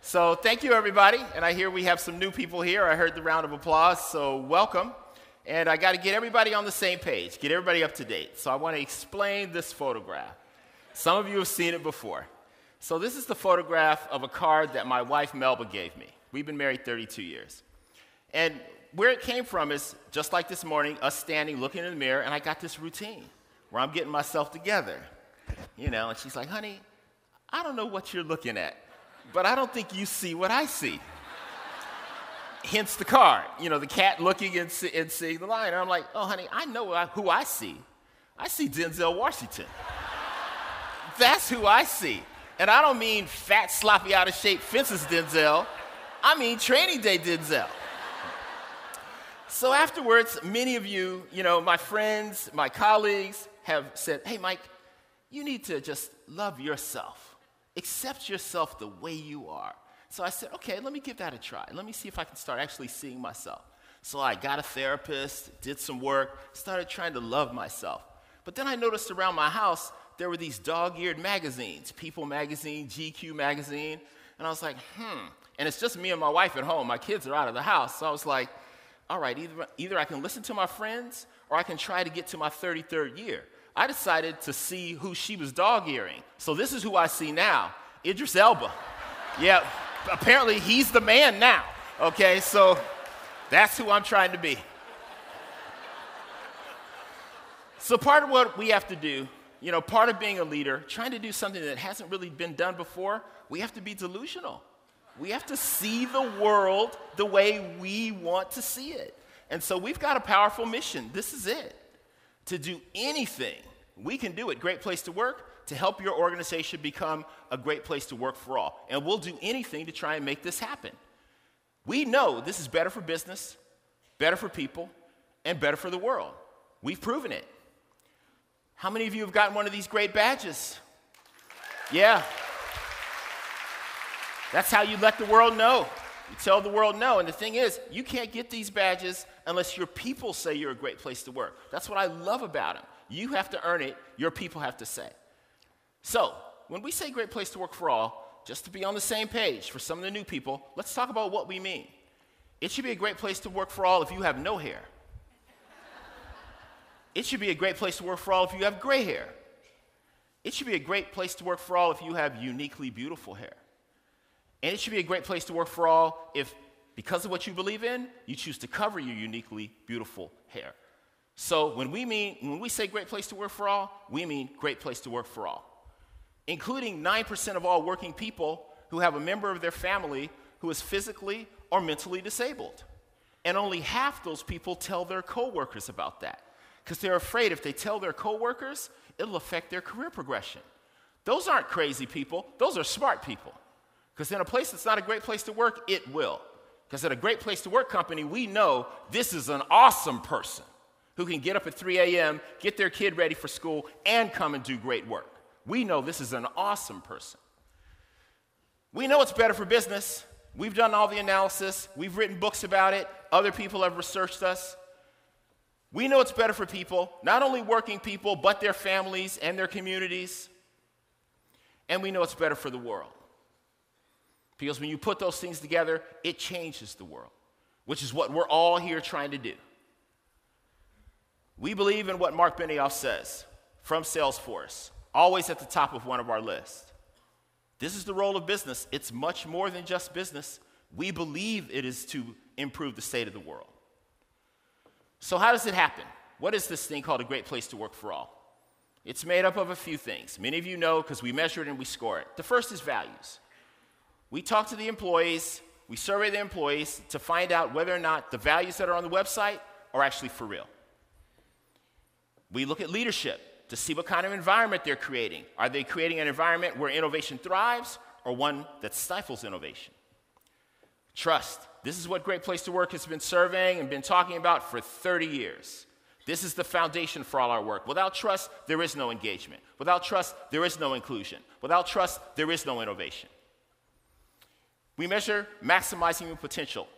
So thank you, everybody. And I hear we have some new people here. I heard the round of applause, so welcome. And I got to get everybody on the same page, get everybody up to date. So I want to explain this photograph. Some of you have seen it before. So this is the photograph of a card that my wife, Melba, gave me. We've been married 32 years. And where it came from is, just like this morning, us standing, looking in the mirror, and I got this routine where I'm getting myself together. And she's like, honey, I don't know what you're looking at, but I don't think you see what I see. Hence the card, the cat looking and seeing the lion. And I'm like, oh, honey, I know who I see. I see Denzel Washington. That's who I see. And I don't mean fat, sloppy, out of shape fences Denzel. I mean Training Day Denzel. So afterwards, many of you, my friends, my colleagues have said, hey, Mike, you need to just love yourself. Accept yourself the way you are. So I said, okay, let me give that a try. Let me see if I can start actually seeing myself. So I got a therapist, did some work, started trying to love myself. But then I noticed around my house, there were these dog-eared magazines, People magazine, GQ magazine. And I was like, And it's just me and my wife at home. My kids are out of the house. So I was like, all right, either I can listen to my friends or I can try to get to my 33rd year. I decided to see who she was dog-earing. So this is who I see now, Idris Elba. Yeah, apparently he's the man now, okay? So that's who I'm trying to be. So part of what we have to do, part of being a leader, trying to do something that hasn't really been done before, we have to be delusional. We have to see the world the way we want to see it. And so we've got a powerful mission. This is it. To do anything we can do at Great Place to Work to help your organization become a great place to work for all. And we'll do anything to try and make this happen. We know this is better for business, better for people, and better for the world. We've proven it. How many of you have gotten one of these great badges? Yeah. That's how you let the world know. You tell the world no. And the thing is, you can't get these badges unless your people say you're a great place to work. That's what I love about them. You have to earn it. Your people have to say. So when we say great place to work for all, just to be on the same page for some of the new people, let's talk about what we mean. It should be a great place to work for all if you have no hair. It should be a great place to work for all if you have gray hair. It should be a great place to work for all if you have uniquely beautiful hair. And it should be a great place to work for all if, because of what you believe in, you choose to cover your uniquely beautiful hair. So when we say great place to work for all, we mean great place to work for all, including 9% of all working people who have a member of their family who is physically or mentally disabled. And only half those people tell their coworkers about that because they're afraid if they tell their coworkers, it'll affect their career progression. Those aren't crazy people. Those are smart people. Because in a place that's not a great place to work, it will. Because at a great place to work company, we know this is an awesome person who can get up at 3 a.m., get their kid ready for school, and come and do great work. We know this is an awesome person. We know it's better for business. We've done all the analysis. We've written books about it. Other people have researched us. We know it's better for people, not only working people, but their families and their communities. And we know it's better for the world. Because when you put those things together, it changes the world, which is what we're all here trying to do. We believe in what Mark Benioff says from Salesforce, always at the top of one of our lists. This is the role of business. It's much more than just business. We believe it is to improve the state of the world. So how does it happen? What is this thing called a great place to work for all? It's made up of a few things. Many of you know because we measure it and we score it. The first is values. We talk to the employees, we survey the employees to find out whether or not the values that are on the website are actually for real. We look at leadership to see what kind of environment they're creating. Are they creating an environment where innovation thrives or one that stifles innovation? Trust. This is what Great Place to Work has been surveying and been talking about for 30 years. This is the foundation for all our work. Without trust, there is no engagement. Without trust, there is no inclusion. Without trust, there is no innovation. We measure maximizing your potential.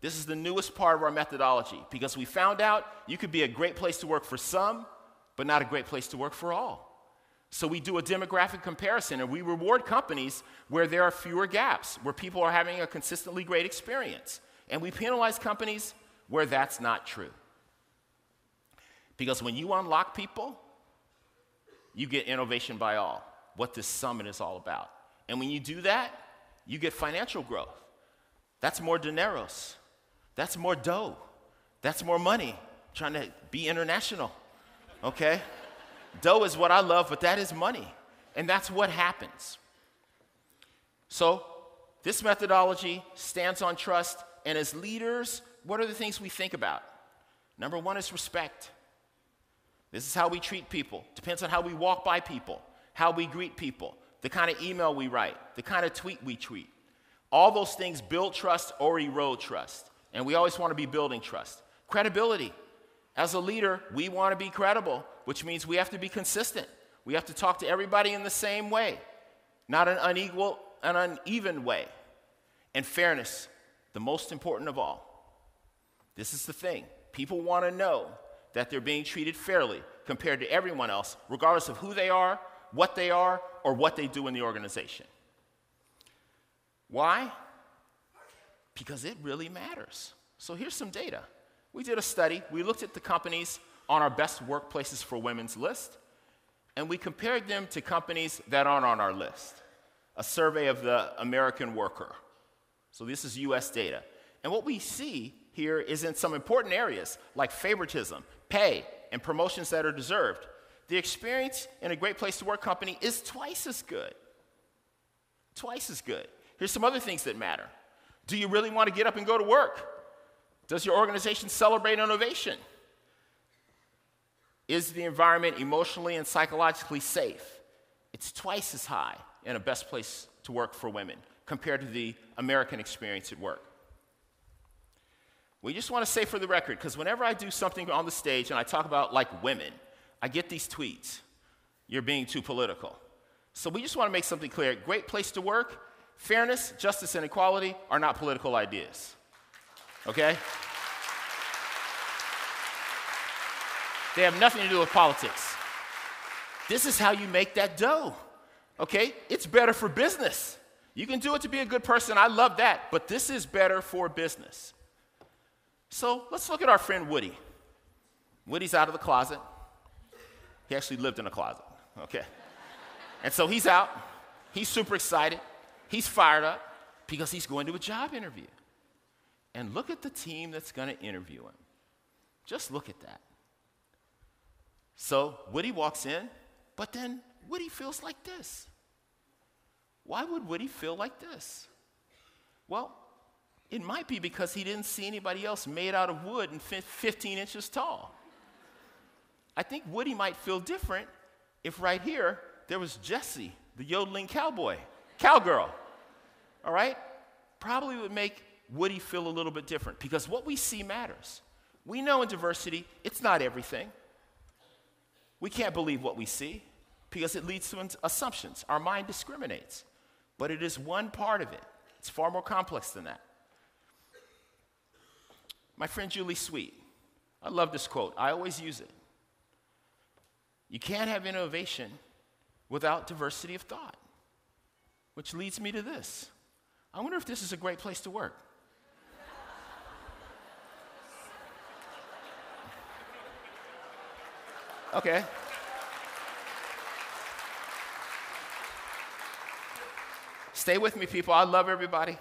This is the newest part of our methodology because we found out you could be a great place to work for some, but not a great place to work for all. So we do a demographic comparison, and we reward companies where there are fewer gaps, where people are having a consistently great experience. And we penalize companies where that's not true. Because when you unlock people, you get innovation by all, what this summit is all about. And when you do that, you get financial growth. That's more dineros. That's more dough. That's more money. Trying to be international, okay? Dough is what I love, but that is money. And that's what happens. So this methodology stands on trust. And as leaders, what are the things we think about? Number one is respect. This is how we treat people. Depends on how we walk by people, how we greet people, the kind of email we write, the kind of tweet we tweet. All those things build trust or erode trust. And we always want to be building trust. Credibility. As a leader, we want to be credible, which means we have to be consistent. We have to talk to everybody in the same way, not an uneven way. And fairness, the most important of all. This is the thing. People want to know that they're being treated fairly compared to everyone else, regardless of who they are, or what they do in the organization. Why? Because it really matters. So here's some data. We did a study. We looked at the companies on our best workplaces for women's list, and we compared them to companies that aren't on our list. A survey of the American worker. So this is US data. And what we see here is in some important areas like favoritism, pay, and promotions that are deserved. The experience in a great place to work company is twice as good. Twice as good. Here's some other things that matter. Do you really want to get up and go to work? Does your organization celebrate innovation? Is the environment emotionally and psychologically safe? It's twice as high in a best place to work for women compared to the American experience at work. We just want to say for the record, because whenever I do something on the stage and I talk about like women, I get these tweets. You're being too political. So we just want to make something clear. Great place to work, fairness, justice, and equality are not political ideas. Okay? They have nothing to do with politics. This is how you make that dough. Okay? It's better for business. You can do it to be a good person. I love that. But this is better for business. So let's look at our friend Woody. Woody's out of the closet. He actually lived in a closet. Okay? And so he's out. He's super excited. He's fired up because he's going to a job interview. And look at the team that's going to interview him. Just look at that. So Woody walks in, but then Woody feels like this. Why would Woody feel like this? Well, it might be because he didn't see anybody else made out of wood and 15 inches tall. I think Woody might feel different if right here there was Jessie, the yodeling cowgirl. All right? Probably would make Woody feel a little bit different because what we see matters. We know in diversity, it's not everything. We can't believe what we see because it leads to assumptions. Our mind discriminates, but it is one part of it. It's far more complex than that. My friend Julie Sweet, I love this quote. I always use it. You can't have innovation without diversity of thought, which leads me to this. I wonder if this is a great place to work. Okay. Stay with me, people. I love everybody.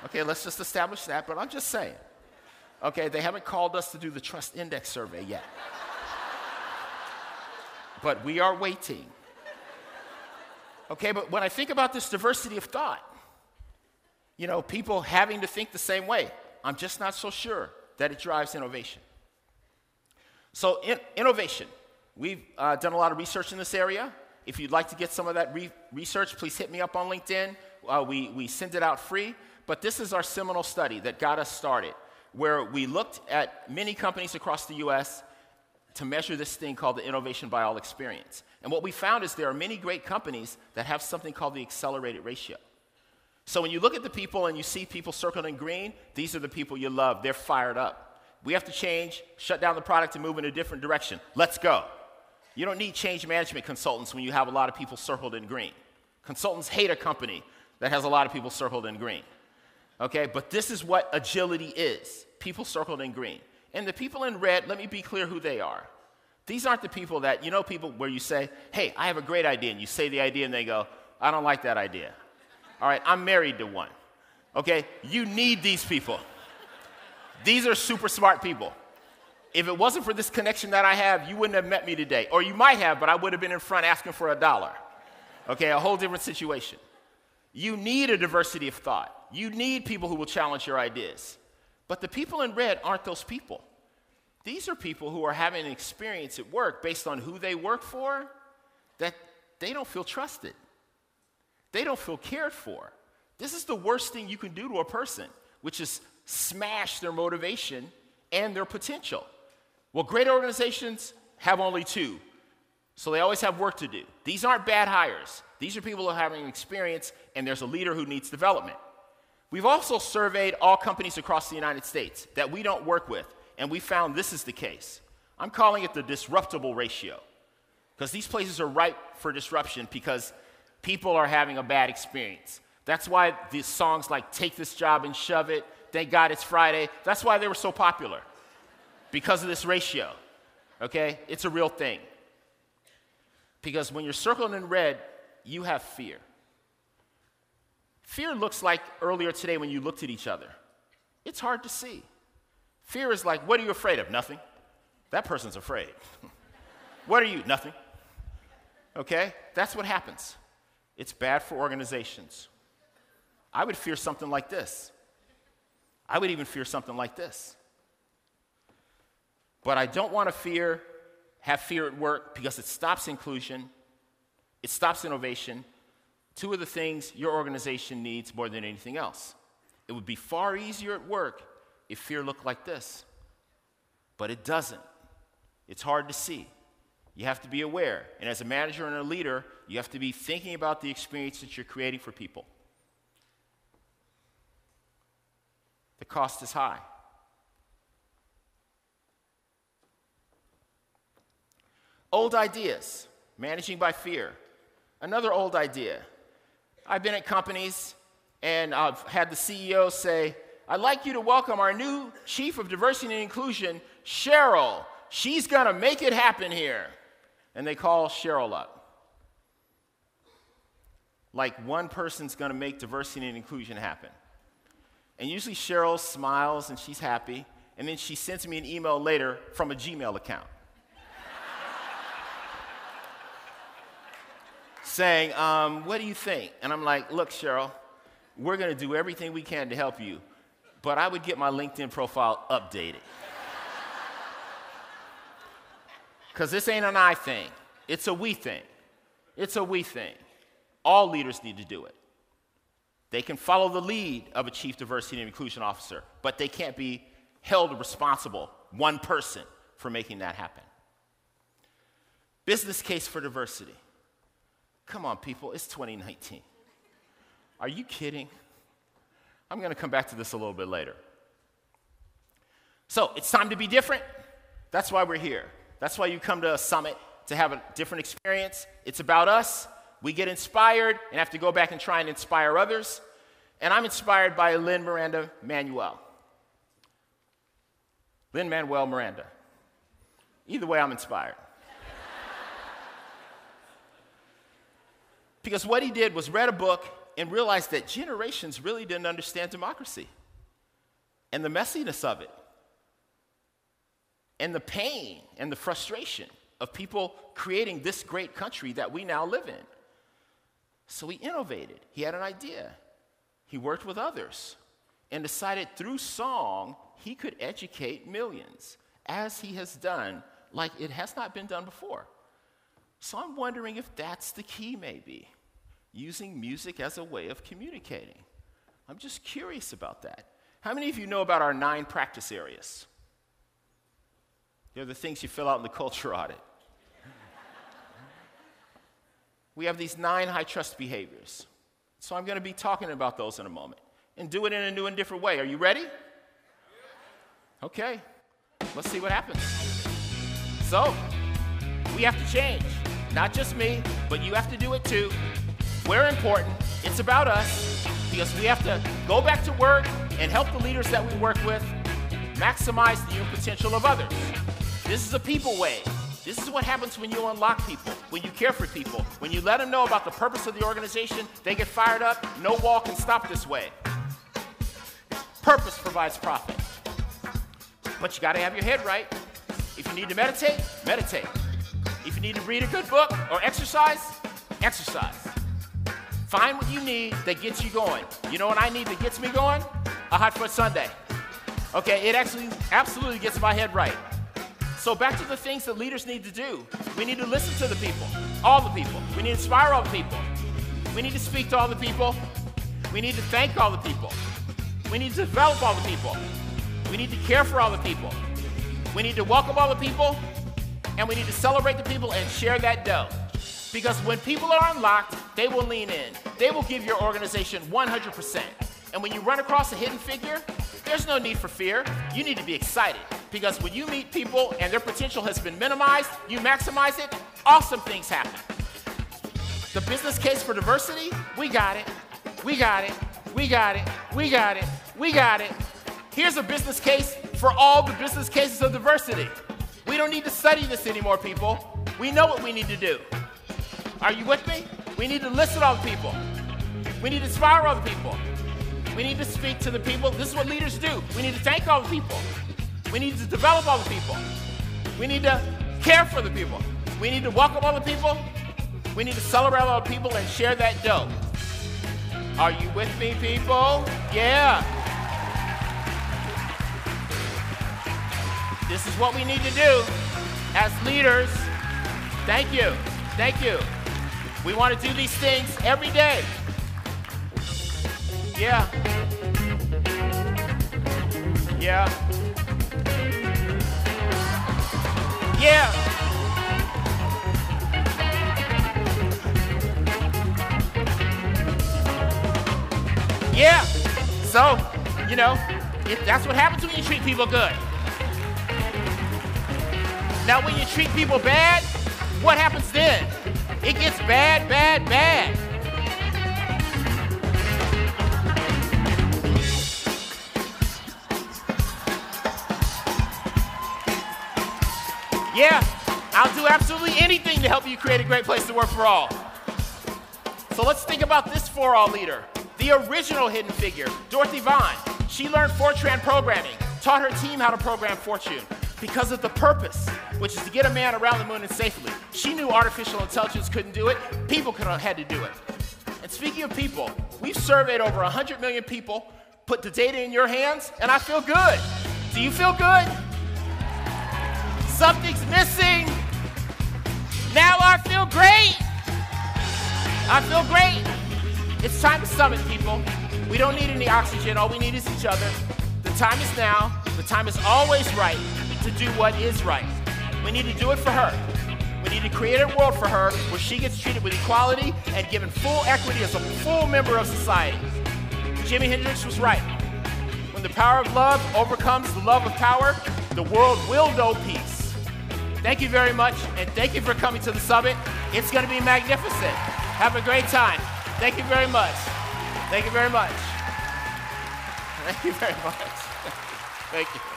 Okay, let's just establish that, but I'm just saying. Okay, they haven't called us to do the trust index survey yet. But we are waiting. Okay, but when I think about this diversity of thought, you know, people having to think the same way, I'm just not so sure that it drives innovation. So innovation, we've done a lot of research in this area. If you'd like to get some of that research, please hit me up on LinkedIn. We send it out free. But this is our seminal study that got us started, where we looked at many companies across the U.S. to measure this thing called the innovation by all experience. And what we found is there are many great companies that have something called the accelerated ratio. So when you look at the people and you see people circled in green, these are the people you love. They're fired up. We have to change, shut down the product, and move in a different direction. Let's go. You don't need change management consultants when you have a lot of people circled in green. Consultants hate a company that has a lot of people circled in green. Okay, but this is what agility is. People circled in green. And the people in red, let me be clear who they are. These aren't the people that, you know, people where you say, hey, I have a great idea, and you say the idea and they go, I don't like that idea. All right, I'm married to one. Okay, you need these people. These are super smart people. If it wasn't for this connection that I have, you wouldn't have met me today. Or you might have, but I would have been in front asking for $1. Okay, a whole different situation. You need a diversity of thought. You need people who will challenge your ideas. But the people in red aren't those people. These are people who are having an experience at work based on who they work for that they don't feel trusted. They don't feel cared for. This is the worst thing you can do to a person, which is smash their motivation and their potential. Well, great organizations have only two, so they always have work to do. These aren't bad hires. These are people who are having experience, and there's a leader who needs development. We've also surveyed all companies across the United States that we don't work with, and we found this is the case. I'm calling it the disruptable ratio, because these places are ripe for disruption because people are having a bad experience. That's why these songs like Take This Job and Shove It, Thank God It's Friday, that's why they were so popular, because of this ratio, okay? It's a real thing. Because when you're circled in red, you have fear. Fear looks like earlier today when you looked at each other. It's hard to see. Fear is like, what are you afraid of? Nothing. That person's afraid. What are you? Nothing. Okay? That's what happens. It's bad for organizations. I would fear something like this. I would even fear something like this. But I don't want to have fear at work because it stops inclusion, it stops innovation, two of the things your organization needs more than anything else. It would be far easier at work if fear looked like this, but it doesn't. It's hard to see. You have to be aware, and as a manager and a leader, you have to be thinking about the experience that you're creating for people. The cost is high. Old ideas, managing by fear. Another old idea. I've been at companies and I've had the CEO say, I'd like you to welcome our new Chief of Diversity and Inclusion, Cheryl. She's going to make it happen here. And they call Cheryl up. Like one person's going to make diversity and inclusion happen. And usually Cheryl smiles and she's happy, and then she sends me an email later from a Gmail account. Saying, what do you think? And I'm like, look, Cheryl, we're going to do everything we can to help you, but I would get my LinkedIn profile updated. Because this ain't an I thing. It's a we thing. It's a we thing. All leaders need to do it. They can follow the lead of a Chief Diversity and Inclusion Officer, but they can't be held responsible, one person, for making that happen. Business case for diversity. Come on, people, it's 2019. Are you kidding? I'm going to come back to this a little bit later. So, it's time to be different. That's why we're here. That's why you come to a summit, to have a different experience. It's about us. We get inspired and have to go back and try and inspire others. And I'm inspired by Lin-Manuel Miranda. Either way, I'm inspired. Because what he did was read a book and realized that generations really didn't understand democracy and the messiness of it and the pain and the frustration of people creating this great country that we now live in. So he innovated. He had an idea. He worked with others and decided through song he could educate millions, as he has done, like it has not been done before. So I'm wondering if that's the key, maybe, using music as a way of communicating. I'm just curious about that. How many of you know about our 9 practice areas? They're the things you fill out in the culture audit. We have these 9 high-trust behaviors. So I'm going to be talking about those in a moment and do it in a new and different way. Are you ready? Okay. Let's see what happens. So, We have to change. Not just me, but you have to do it too. We're important. It's about us because we have to go back to work and help the leaders that we work with maximize the human potential of others. This is a people wave. This is what happens when you unlock people, when you care for people, when you let them know about the purpose of the organization, they get fired up. No wall can stop this wave. Purpose provides profit. But you got to have your head right. If you need to meditate, meditate. If you need to read a good book or exercise, exercise. Find what you need that gets you going. You know what I need that gets me going? A hot foot Sunday. Okay, it actually absolutely gets my head right. So back to the things that leaders need to do. We need to listen to the people, all the people. We need to inspire all the people. We need to speak to all the people. We need to thank all the people. We need to develop all the people. We need to care for all the people. We need to welcome all the people. And we need to celebrate the people and share that dough. Because when people are unlocked, they will lean in. They will give your organization 100%. And when you run across a hidden figure, there's no need for fear. You need to be excited. Because when you meet people and their potential has been minimized, you maximize it, awesome things happen. The business case for diversity, we got it. We got it. We got it. We got it. We got it. Here's a business case for all the business cases of diversity. We don't need to study this anymore, people. We know what we need to do. Are you with me? We need to listen to all the people. We need to inspire all the people. We need to speak to the people. This is what leaders do. We need to thank all the people. We need to develop all the people. We need to care for the people. We need to welcome all the people. We need to celebrate all the people and share that dough. Are you with me, people? Yeah. This is what we need to do as leaders. Thank you. Thank you. We want to do these things every day. Yeah. Yeah. Yeah. Yeah. So, you know, that's what happens when you treat people good. Now, when you treat people bad, what happens then? It gets bad, bad, bad. Yeah, I'll do absolutely anything to help you create a great place to work for all. So let's think about this for all leader. The original hidden figure, Dorothy Vaughan. She learned Fortran programming, taught her team how to program Fortune because of the purpose, which is to get a man around the moon and safely. She knew artificial intelligence couldn't do it. People could have had to do it. And speaking of people, we've surveyed over 100 million people, put the data in your hands, and I feel good. Do you feel good? Something's missing. Now I feel great. I feel great. It's time to summit, people. We don't need any oxygen. All we need is each other. The time is now. The time is always right to do what is right. We need to do it for her. We need to create a world for her where she gets treated with equality and given full equity as a full member of society. Jimi Hendrix was right. When the power of love overcomes the love of power, the world will know peace. Thank you very much, and thank you for coming to the summit. It's going to be magnificent. Have a great time. Thank you very much. Thank you very much. Thank you very much. Thank you.